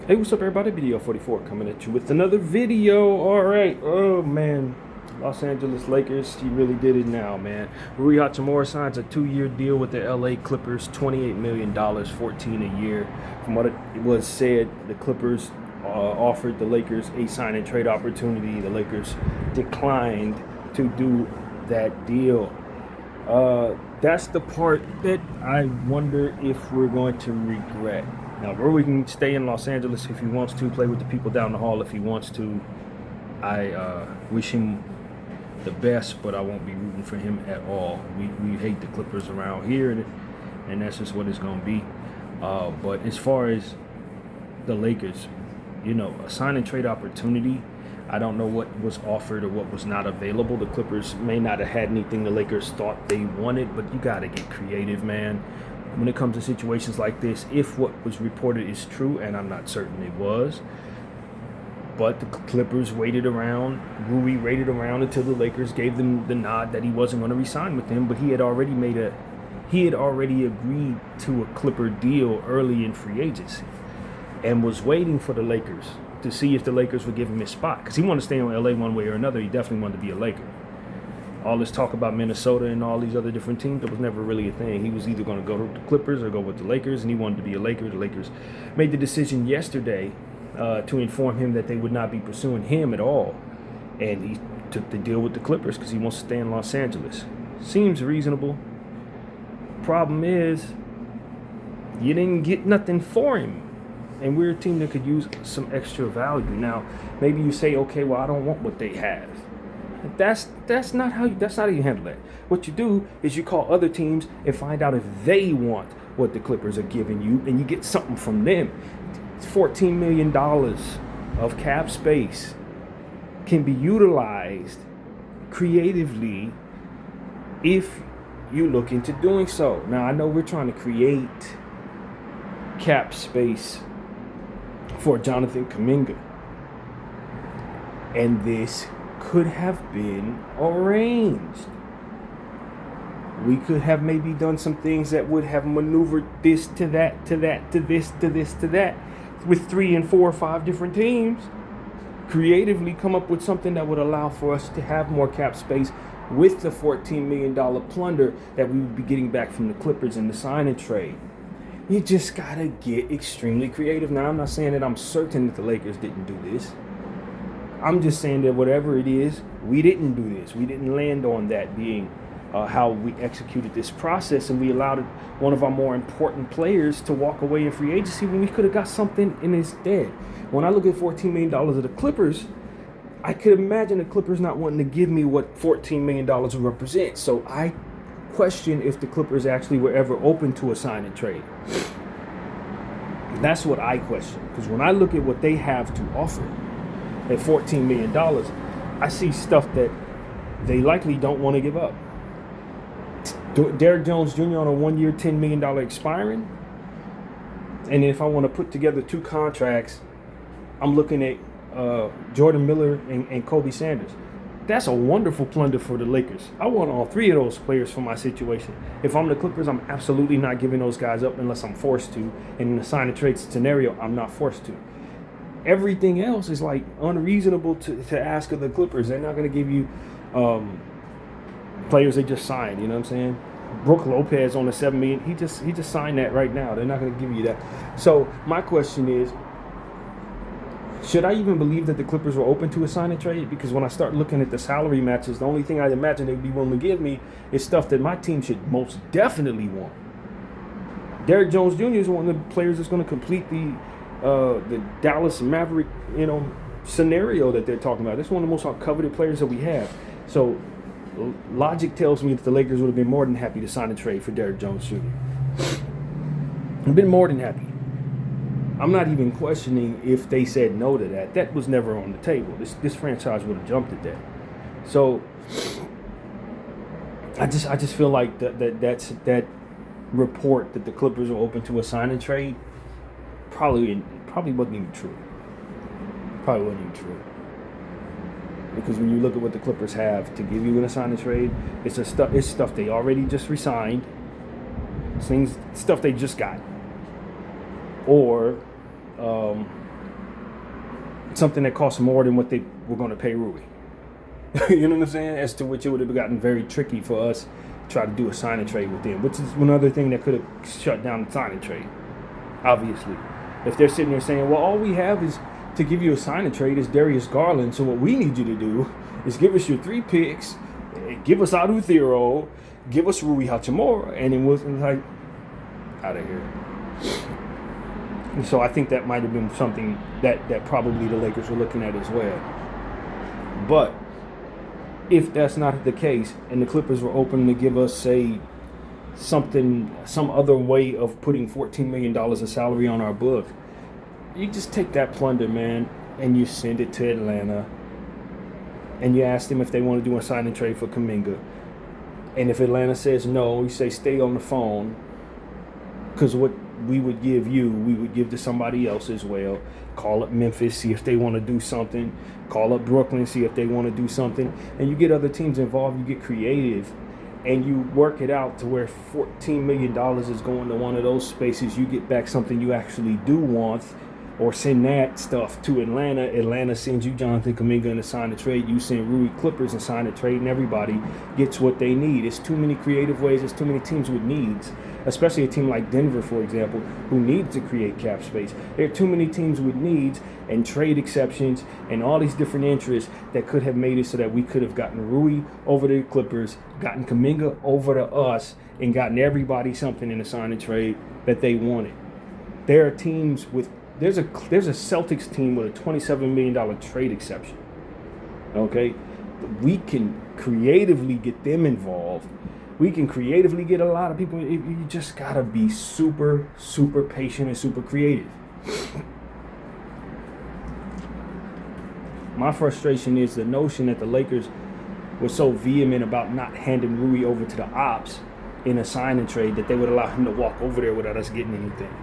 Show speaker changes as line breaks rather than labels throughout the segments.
Hey, what's up, everybody? BDO 44 coming at you with another video. All right. Oh, man. Los Angeles Lakers, he really did it now, man. Rui Hachimura signs a 2-year deal with the LA Clippers, $28 million, $14 a year. From what it was said, the Clippers offered the Lakers a sign and trade opportunity. The Lakers declined to do that deal. That's the part that I wonder if we're going to regret. Now, Rui can stay in Los Angeles if he wants to, play with the people down the hall if he wants to. I wish him the best, but I won't be rooting for him at all. We hate the Clippers around here, and that's just what it's going to be. But as far as the Lakers, a sign and trade opportunity, I don't know what was offered or what was not available. The Clippers may not have had anything the Lakers thought they wanted, but you got to get creative, man. When it comes to situations like this, if what was reported is true, and I'm not certain it was, but the Clippers waited around, Rui waited around until the Lakers gave them the nod that he wasn't going to re-sign with them, but he had already agreed to a Clipper deal early in free agency and was waiting for the Lakers to see if the Lakers would give him his spot, because he wanted to stay in LA one way or another. He definitely wanted to be a Laker. All this talk about Minnesota and all these other different teams, that was never really a thing. He was either going to go to the Clippers or go with the Lakers, and he wanted to be a Laker. The Lakers made the decision yesterday to inform him that they would not be pursuing him at all, and he took the deal with the Clippers because he wants to stay in Los Angeles. Seems reasonable. Problem is, you didn't get nothing for him, and we're a team that could use some extra value. Now, maybe you say, okay, well, I don't want what they have. That's not how you handle that. What you do is you call other teams and find out if they want what the Clippers are giving you, and you get something from them. $14 million of cap space can be utilized creatively if you look into doing so. Now, I know we're trying to create cap space for Jonathan Kuminga, and this could have been arranged. We could have maybe done some things that would have maneuvered this to that, to that, to this, to this, to that, with 3 and 4 or 5 different teams. Creatively come up with something that would allow for us to have more cap space with the $14 million plunder that we would be getting back from the Clippers in the sign and trade. You just gotta get extremely creative. Now, I'm not saying that I'm certain that the Lakers didn't do this. I'm just saying that whatever it is, we didn't do this. We didn't land on that being how we executed this process, and we allowed one of our more important players to walk away in free agency when we could have got something in his stead. When I look at $14 million of the Clippers, I could imagine the Clippers not wanting to give me what $14 million would represent. So I question if the Clippers actually were ever open to a sign and trade. That's what I question, because when I look at what they have to offer at $14 million, I see stuff that they likely don't want to give up. Derrick Jones Jr. on a 1-year, $10 million expiring. And if I want to put together 2 contracts, I'm looking at Jordan Miller and Kobe Sanders. That's a wonderful plunder for the Lakers. I want all 3 of those players for my situation. If I'm the Clippers, I'm absolutely not giving those guys up unless I'm forced to. And in a sign and trade scenario, I'm not forced to. Everything else is like unreasonable to ask of the Clippers. They're not going to give you players they just signed. You know what I'm saying? Brook Lopez on the $7 million. He just signed that right now. They're not going to give you that. So my question is, should I even believe that the Clippers were open to a sign and trade? Because when I start looking at the salary matches, the only thing I imagine they'd be willing to give me is stuff that my team should most definitely want. Derrick Jones Jr. is one of the players that's going to complete the Dallas Maverick, scenario that they're talking about. That's one of the most coveted players that we have. So logic tells me that the Lakers would have been more than happy to sign a trade for Derrick Jones Jr. I've been more than happy. I'm not even questioning if they said no to that. That was never on the table. This franchise would have jumped at that. So I just feel like that report that the Clippers were open to a sign and trade probably wasn't even true. Probably wasn't even true. Because when you look at what the Clippers have to give you in a sign and trade, it's stuff they already just resigned, stuff they just got, or something that costs more than what they were going to pay Rui. You know what I'm saying? As to which it would have gotten very tricky for us to try to do a sign and trade with them, which is one other thing that could have shut down the sign and trade. Obviously, if they're sitting there saying, well, all we have is to give you a sign and trade is Darius Garland, so what we need you to do is give us your 3 picks, give us Adu Thero, give us Rui Hachimura, and it was like, out of here. And so I think that might have been something that probably the Lakers were looking at as well. But if that's not the case, and the Clippers were open to give us, say, some other way of putting $14 million of salary on our book, you just take that plunder, man, and you send it to Atlanta, and you ask them if they want to do a sign and trade for Kuminga. And if Atlanta says no, you say stay on the phone, because what we would give you, we would give to somebody else as well. Call up Memphis, see if they want to do something. Call up Brooklyn, see if they want to do something. And you get other teams involved, you get creative, and you work it out to where $14 million is going to one of those spaces. You get back something you actually do want, or send that stuff to Atlanta. Atlanta sends you Jonathan Kuminga and a sign a trade. You send Rui Clippers and sign a trade, and everybody gets what they need. It's too many creative ways. There's too many teams with needs, especially a team like Denver, for example, who needs to create cap space. There are too many teams with needs and trade exceptions and all these different interests that could have made it so that we could have gotten Rui over to the Clippers, gotten Kuminga over to us, and gotten everybody something in a sign and trade that they wanted. There are teams with There's a Celtics team with a $27 million trade exception. Okay? We can creatively get them involved. We can creatively get a lot of people. You just got to be super, super patient and super creative. My frustration is the notion that the Lakers were so vehement about not handing Rui over to the ops in a sign and trade that they would allow him to walk over there without us getting anything.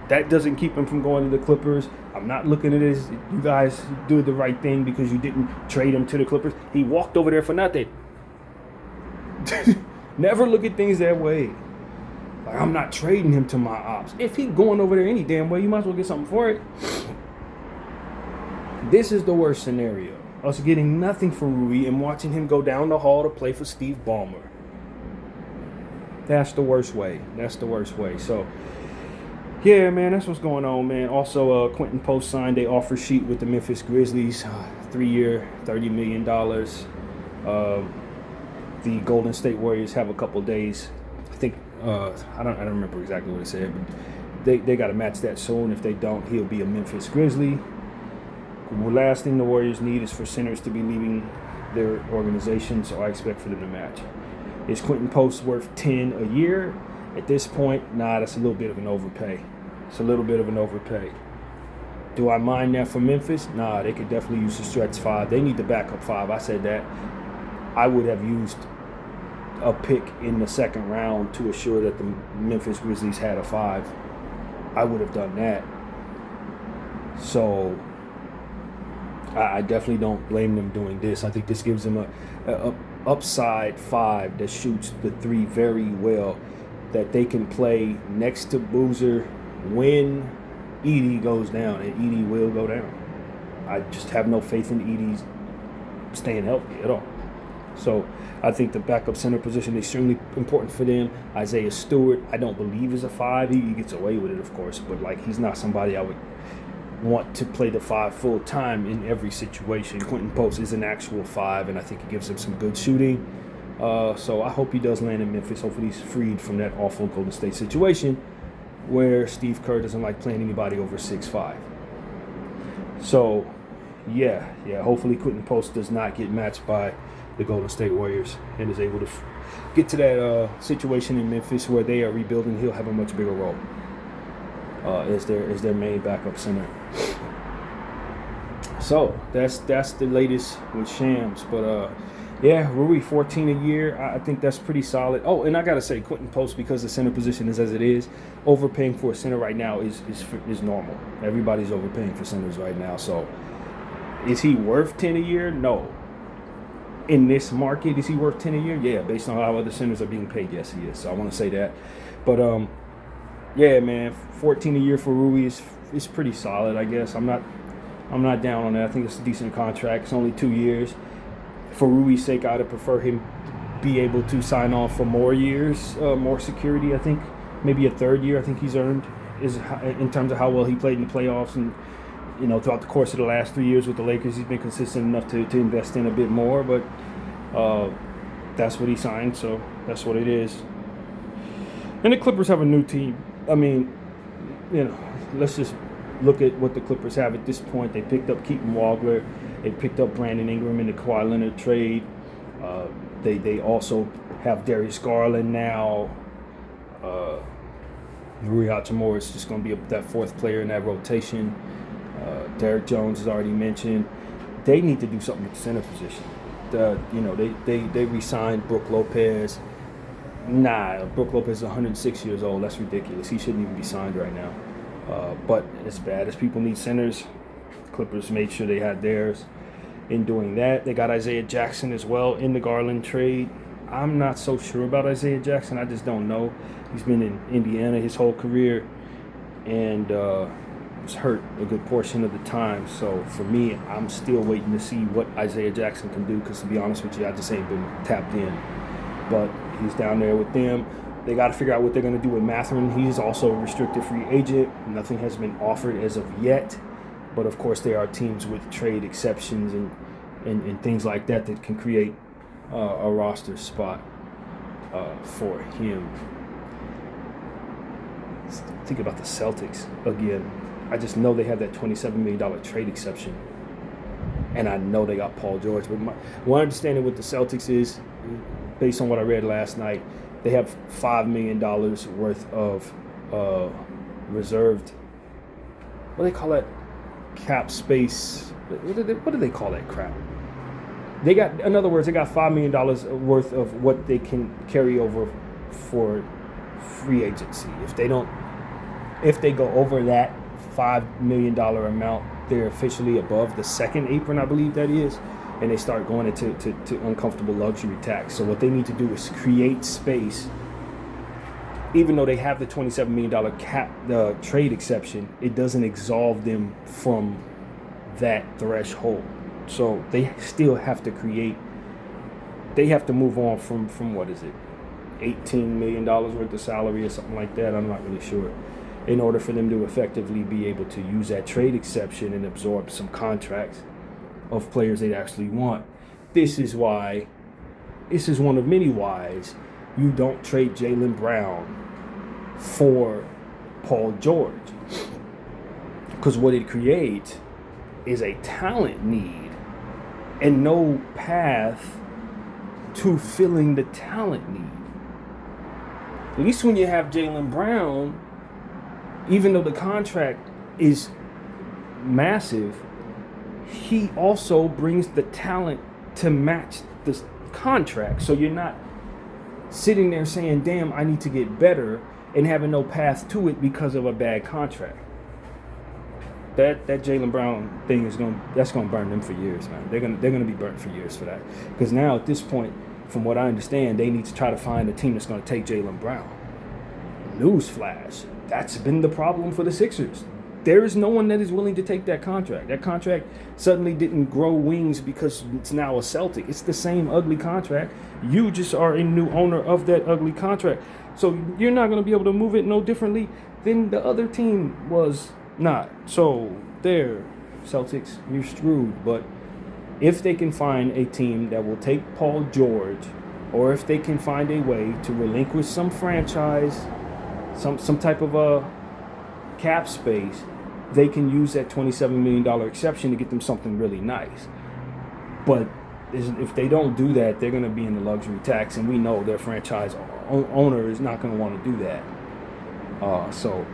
That doesn't keep him from going to the Clippers. I'm not looking at it as you guys did the right thing because you didn't trade him to the Clippers. He walked over there for nothing. Never look at things that way. Like, I'm not trading him to my ops. If he's going over there any damn way, you might as well get something for it. This is the worst scenario. Us getting nothing for Rui and watching him go down the hall to play for Steve Ballmer. That's the worst way. That's the worst way. So, yeah, man, that's what's going on, man. Also, Quentin Post signed a offer sheet with the Memphis Grizzlies, 3-year, $30 million. The Golden State Warriors have a couple days. I think I don't remember exactly what it said, but they got to match that soon. If they don't, he'll be a Memphis Grizzly. The last thing the Warriors need is for centers to be leaving their organization, so I expect for them to match. Is Quentin Post worth 10 a year? At this point, nah, that's a little bit of an overpay. It's a little bit of an overpay. Do I mind that for Memphis? Nah, they could definitely use the stretch 5. They need the backup 5. I said that. I would have used a pick in the second round to assure that the Memphis Grizzlies had a 5. I would have done that. So I definitely don't blame them doing this. I think this gives them a upside 5 that shoots the 3 very well, that they can play next to Boozer when Edey goes down, and Edey will go down. I just have no faith in Edey's staying healthy at all. So I think the backup center position is extremely important for them. Isaiah Stewart, I don't believe is a 5. He gets away with it, of course, but like he's not somebody I would want to play the 5 full time in every situation. Quentin Post is an actual 5, and I think he gives him some good shooting. So I hope he does land in Memphis. Hopefully he's freed from that awful Golden State situation where Steve Kerr doesn't like playing anybody over 6'5". So, yeah, hopefully Quentin Post does not get matched by the Golden State Warriors and is able to get to that situation in Memphis where they are rebuilding. He'll have a much bigger role as their main backup center. So that's the latest with Shams. But yeah, Rui 14 a year. I think that's pretty solid. Oh, and I gotta say, Quentin Post, because the center position is as it is, overpaying for a center right now is normal. Everybody's overpaying for centers right now. So is he worth 10 a year? No. In this market, is he worth 10 a year? Yeah, based on how other centers are being paid, yes, he is. So I want to say that. But yeah, man, 14 a year for Rui is pretty solid, I guess. I'm not I'm not down on that. I think it's a decent contract. It's only 2 years. For Rui's sake, I'd prefer him be able to sign on for more years, more security. I think maybe a third year. I think he's earned is in terms of how well he played in the playoffs and throughout the course of the last 3 years with the Lakers. He's been consistent enough to invest in a bit more, but that's what he signed, so that's what it is. And the Clippers have a new team. I mean, let's just look at what the Clippers have at this point. They picked up Keaton Wagler. They picked up Brandon Ingram in the Kawhi Leonard trade. They also have Darius Garland now. Rui Hachimura is just going to be that fourth player in that rotation. Derrick Jones is already mentioned. They need to do something with the center position. They re-signed Brook Lopez. Brook Lopez is 106 years old. That's ridiculous. He shouldn't even be signed right now. But as bad as people need centers, Clippers made sure they had theirs. In doing that, they got Isaiah Jackson as well in the Garland trade. I'm not so sure about Isaiah Jackson. I just don't know. He's been in Indiana his whole career and was hurt a good portion of the time. So for me, I'm still waiting to see what Isaiah Jackson can do because, to be honest with you, I just ain't been tapped in. But he's down there with them. They got to figure out what they're going to do with Mathurin. He's also a restricted free agent. Nothing has been offered as of yet. But, of course, there are teams with trade exceptions and things like that can create a roster spot for him. Think about the Celtics again. I just know they have that $27 million trade exception. And I know they got Paul George. But my understanding with the Celtics is, based on what I read last night, they have $5 million worth of reserved, what do they call that? Cap space. What do they call that crap? In other words, they got $5 million worth of what they can carry over for free agency. If they go over that $5 million amount, they're officially above the second apron, I believe that is, and they start going into uncomfortable luxury tax. So what they need to do is create space. Even though they have the $27 million cap trade exception, it doesn't absolve them from that threshold. So they still have to create. They have to move on from what is it, $18 million worth of salary or something like that. I'm not really sure. In order for them to effectively be able to use that trade exception and absorb some contracts of players they actually want. This is one of many whys you don't trade Jaylen Brown for Paul George. Because what it creates is a talent need and no path to filling the talent need. At least when you have Jaylen Brown, even though the contract is massive, he also brings the talent to match the contract. So you're not sitting there saying, damn, I need to get better, and having no path to it because of a bad contract. That Jaylen Brown thing that's gonna burn them for years, man. They're gonna be burnt for years for that. Because now at this point, from what I understand, they need to try to find a team that's gonna take Jaylen Brown. Newsflash, that's been the problem for the Sixers. There is no one that is willing to take that contract. That contract suddenly didn't grow wings because it's now a Celtic. It's the same ugly contract. You just are a new owner of that ugly contract. So you're not going to be able to move it no differently than the other team was not. So there, Celtics, you're screwed. But if they can find a team that will take Paul George, or if they can find a way to relinquish some franchise, some type of a cap space, they can use that $27 million exception to get them something really nice. But if they don't do that, they're going to be in the luxury tax, and we know their franchise owner is not going to want to do that. So,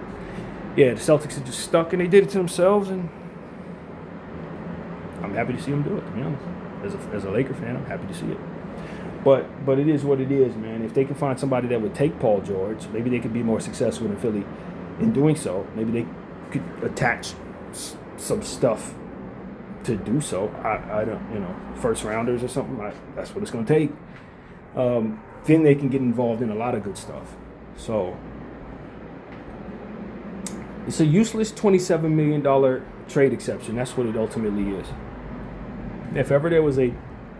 yeah, the Celtics are just stuck, and they did it to themselves, and I'm happy to see them do it, to be honest. As a Laker fan, I'm happy to see it. But it is what it is, man. If they can find somebody that would take Paul George, maybe they could be more successful in Philly in doing so. Maybe they could attach some stuff to do so. I don't, first rounders or something. That's what it's going to take. Then they can get involved in a lot of good stuff. So it's a useless $27 million trade exception. That's what it ultimately is. If ever there was a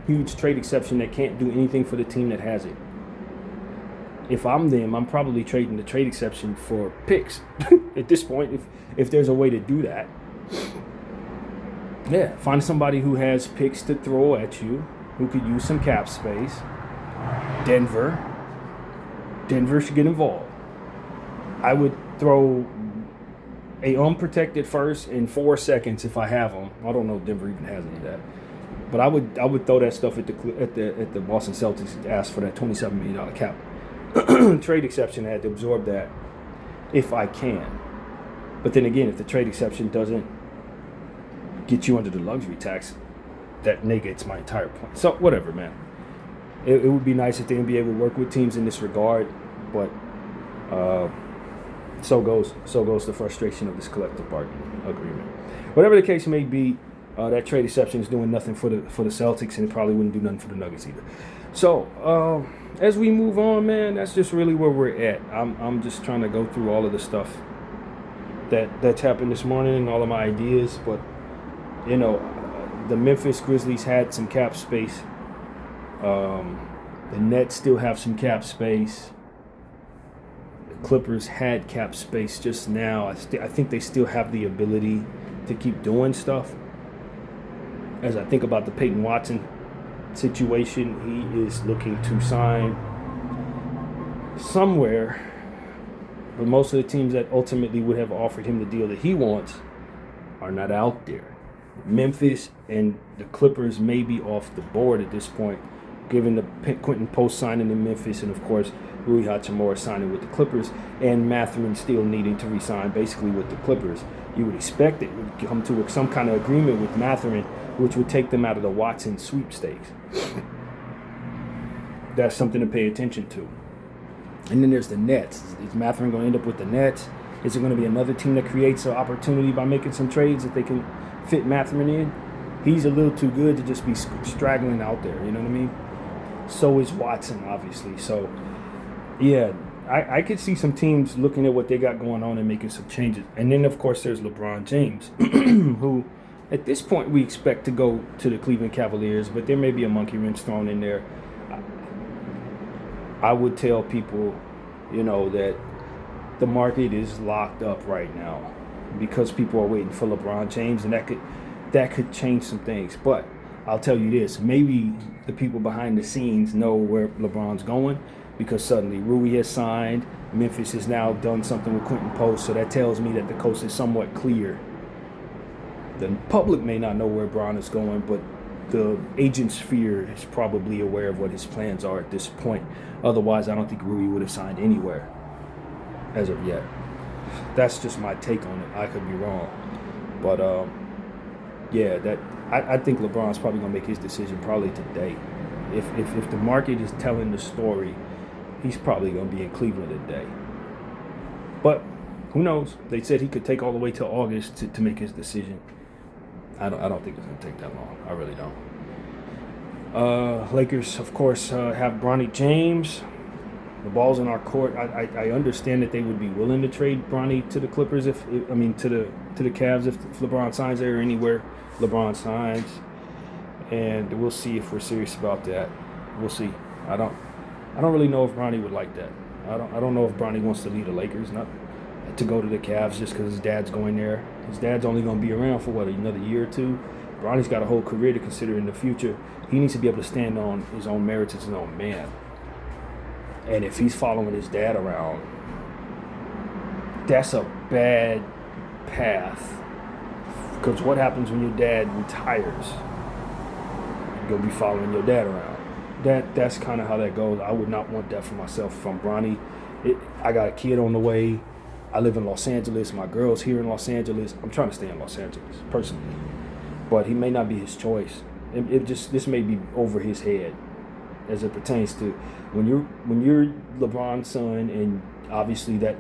huge trade exception that can't do anything for the team that has it, if I'm them, I'm probably trading the trade exception for picks at this point, if there's a way to do that. Yeah, find somebody who has picks to throw at you, who could use some cap space. Denver should get involved. I would throw a unprotected first in 4 seconds if I have them. I don't know if Denver even has any of that, but I would throw that stuff at the Boston Celtics to ask for that $27 million cap trade exception. I had to absorb that if I can. But then again, if the trade exception doesn't get you under the luxury tax, that negates my entire point. So whatever, man. It would be nice if the NBA would work with teams in this regard, but so goes the frustration of this collective bargaining agreement. Whatever the case may be, that trade exception is doing nothing for the Celtics, and it probably wouldn't do nothing for the Nuggets either. So as we move on, man, that's just really where we're at. I'm just trying to go through all of the stuff that's happened this morning, all of my ideas, but you know, the Memphis Grizzlies had some cap space. The Nets still have some cap space. The Clippers had cap space just now. I think they still have the ability to keep doing stuff. As I think about the Peyton Watson situation, he is looking to sign somewhere, but most of the teams that ultimately would have offered him the deal that he wants are not out there. Memphis and the Clippers may be off the board at this point, given the Quentin Post signing in Memphis, and of course Rui Hachimura signing with the Clippers, and Mathurin still needing to re-sign basically with the Clippers. You would expect it would come to some kind of agreement with Mathurin, which would take them out of the Watson sweepstakes. That's something to pay attention to. And then there's the Nets. Is Mathurin going to end up with the Nets? Is it going to be another team that creates an opportunity by making some trades that they can fit Mathurin in? He's a little too good to just be straggling out there, you know what I mean? So is Watson, obviously. So, yeah, I could see some teams looking at what they got going on and making some changes. And then, of course, there's LeBron James, who at this point we expect to go to the Cleveland Cavaliers, but there may be a monkey wrench thrown in there. I would tell people, you know, that the market is locked up right now because people are waiting for LeBron James, and that could change some things. But I'll tell you this, maybe the people behind the scenes know where LeBron's going, because suddenly Rui has signed, Memphis has now done something with Quentin Post, so that tells me that the coast is somewhat clear. The public may not know where Bron is going, but the agent sphere is probably aware of what his plans are at this point. Otherwise, I don't think Rui would have signed anywhere as of yet. That's just my take on it. I could be wrong. But, yeah, I think LeBron's probably going to make his decision probably today. If the market is telling the story, he's probably going to be in Cleveland today. But who knows? They said he could take all the way till August to make his decision. I don't think it's going to take that long. I really don't. Lakers, of course, have Bronny James. The ball's in our court. I understand that they would be willing to trade Bronny to the Clippers to the Cavs if LeBron signs there or anywhere LeBron signs. And we'll see if we're serious about that. We'll see. I don't really know if Bronny would like that. I don't know if Bronny wants to leave the Lakers, not to go to the Cavs just because his dad's going there. His dad's only going to be around for another year or two. Bronny's got a whole career to consider in the future. He needs to be able to stand on his own merits as his own man. And if he's following his dad around, that's a bad path. Because what happens when your dad retires? You'll be following your dad around. That's kind of how that goes. I would not want that for myself from Bronny. I got a kid on the way. I live in Los Angeles. My girl's here in Los Angeles. I'm trying to stay in Los Angeles, personally. But he may not be his choice. This may be over his head as it pertains to when you're LeBron's son, and obviously that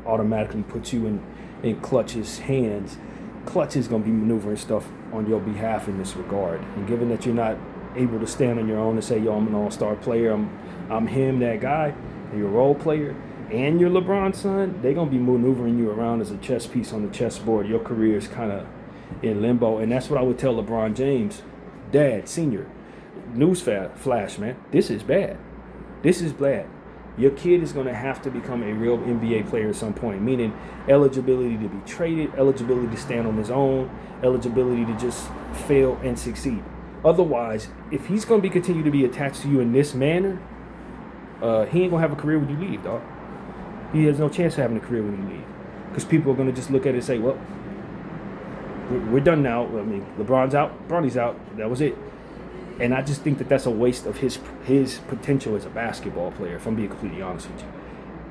automatically puts you in Clutch's hands. Clutch is going to be maneuvering stuff on your behalf in this regard. And given that you're not able to stand on your own and say, yo, I'm an all-star player, I'm him, that guy, and you're a role player, and you're LeBron's son, they're going to be maneuvering you around as a chess piece on the chessboard. Your career is kind of in limbo. And that's what I would tell LeBron James, Dad, Senior. Flash, man. This is bad. This is bad. Your kid is going to have to become a real NBA player at some point, meaning eligibility to be traded, eligibility to stand on his own, eligibility to just fail and succeed. Otherwise, if he's going to be continue to be attached to you in this manner, he ain't going to have a career when you leave, dog. He has no chance of having a career when you leave. Because people are going to just look at it and say, well, we're done now. I mean, LeBron's out, Bronny's out. That was it. And I just think that that's a waste of his potential as a basketball player, if I'm being completely honest with you.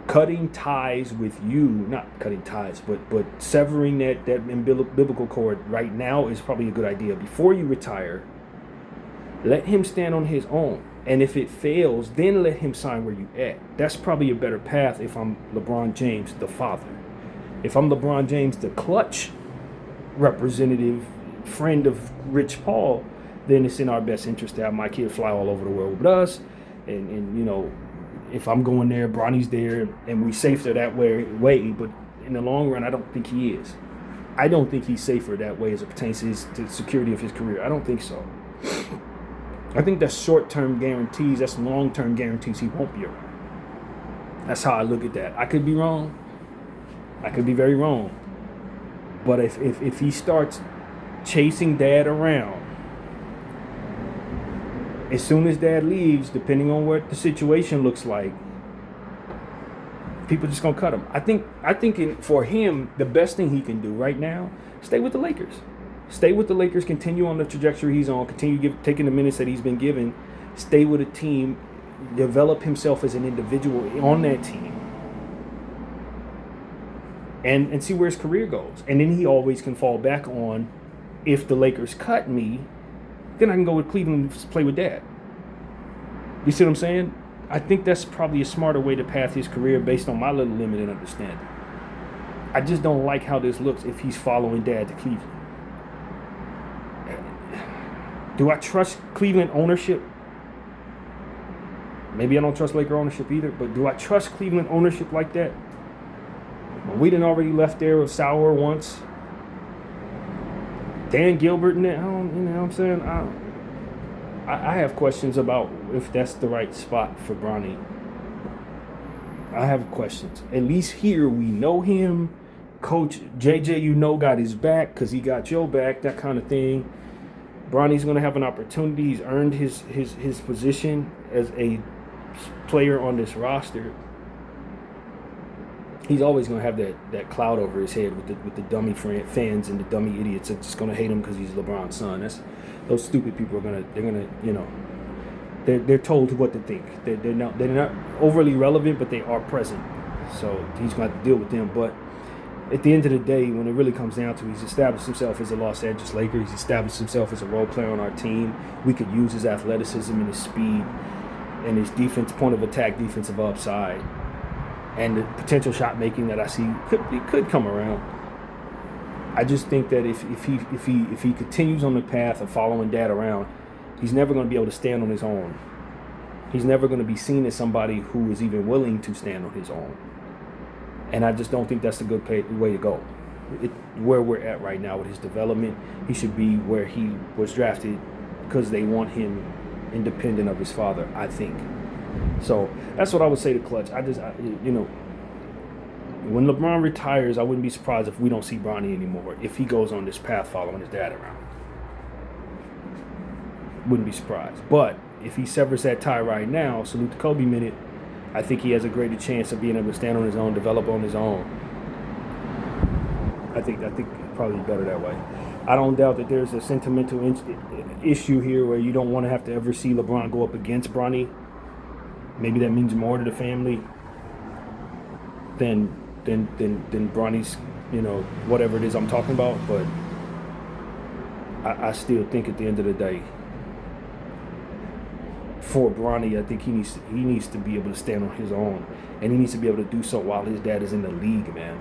Cutting ties with you, not cutting ties, but severing that biblical cord right now is probably a good idea. Before you retire, let him stand on his own. And if it fails, then let him sign where you at. That's probably a better path if I'm LeBron James, the father. If I'm LeBron James, the clutch representative, friend of Rich Paul, then it's in our best interest to have my kid fly all over the world with us. And you know, if I'm going there, Bronny's there, and we safer that way. But in the long run, I don't think he is. I don't think he's safer that way as it pertains to the security of his career. I don't think so. I think that's short-term guarantees. That's long-term guarantees he won't be around. That's how I look at that. I could be wrong. I could be very wrong. But if he starts chasing Dad around, as soon as Dad leaves, depending on what the situation looks like, people just gonna cut him. I think for him, the best thing he can do right now, stay with the Lakers. Stay with the Lakers, continue on the trajectory he's on, continue taking the minutes that he's been given, stay with a team, develop himself as an individual on that team, and see where his career goes. And then he always can fall back on, if the Lakers cut me, then I can go with Cleveland and play with Dad. You see what I'm saying? I think that's probably a smarter way to path his career based on my little limited understanding. I just don't like how this looks if he's following Dad to Cleveland. Do I trust Cleveland ownership? Maybe I don't trust Laker ownership either, but do I trust Cleveland ownership like that? Well, we done already left there with Sauer once. Dan Gilbert and that, you know what I'm saying? I have questions about if that's the right spot for Bronny. I have questions. At least here we know him. Coach JJ, you know, got his back because he got your back, that kind of thing. Bronny's going to have an opportunity. He's earned his position as a player on this roster. He's always going to have that cloud over his head with the dummy fans and the dummy idiots that's just going to hate him because he's LeBron's son. Those stupid people they're told what to think. They're not overly relevant, but they are present. So he's going to have to deal with them. But at the end of the day, when it really comes down to it, he's established himself as a Los Angeles Laker. He's established himself as a role player on our team. We could use his athleticism and his speed and his point of attack, defensive upside, and the potential shot making that I see could come around. I just think that if he continues on the path of following Dad around, he's never going to be able to stand on his own. He's never going to be seen as somebody who is even willing to stand on his own. And I just don't think that's a good way to go. Where we're at right now with his development, he should be where he was drafted because they want him independent of his father, I think. So that's what I would say to Clutch. When LeBron retires, I wouldn't be surprised if we don't see Bronny anymore, if he goes on this path following his dad around. Wouldn't be surprised. But if he severs that tie right now, salute the Kobe minute, I think he has a greater chance of being able to stand on his own, develop on his own. I think probably better that way. I don't doubt that there's a sentimental issue here where you don't want to have to ever see LeBron go up against Bronny. Maybe that means more to the family than Bronny's, whatever it is I'm talking about. But I still think at the end of the day, for Bronny, I think he needs to be able to stand on his own, and he needs to be able to do so while his dad is in the league, man.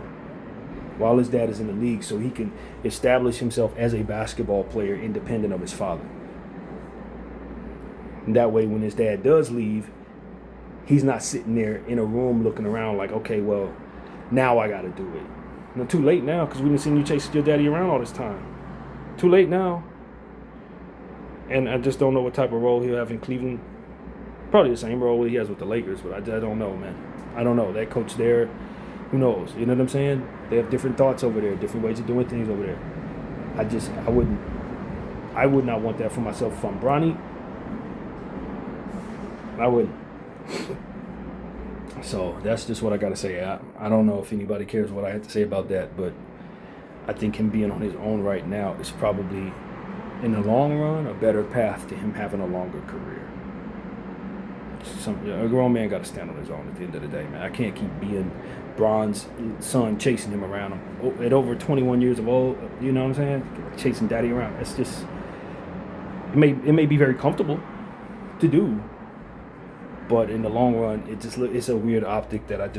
While his dad is in the league, so he can establish himself as a basketball player independent of his father. And that way, when his dad does leave, he's not sitting there in a room looking around like, okay, well, now I got to do it. Too late now because we didn't see you chasing your daddy around all this time. Too late now. And I just don't know what type of role he'll have in Cleveland. Probably the same role he has with the Lakers, but I don't know, man. I don't know. That coach there, who knows? You know what I'm saying? They have different thoughts over there, different ways of doing things over there. I would not want that for myself if I'm Bronny. I wouldn't. So that's just what I got to say. I don't know if anybody cares what I have to say about that, but I think him being on his own right now is probably, in the long run, a better path to him having a longer career. A grown man got to stand on his own at the end of the day, man. I can't keep being Bron's son chasing him around him at over 21 years of old. You know what I'm saying? Chasing daddy around. It's just, it may be very comfortable to do, but in the long run, it's a weird optic that I just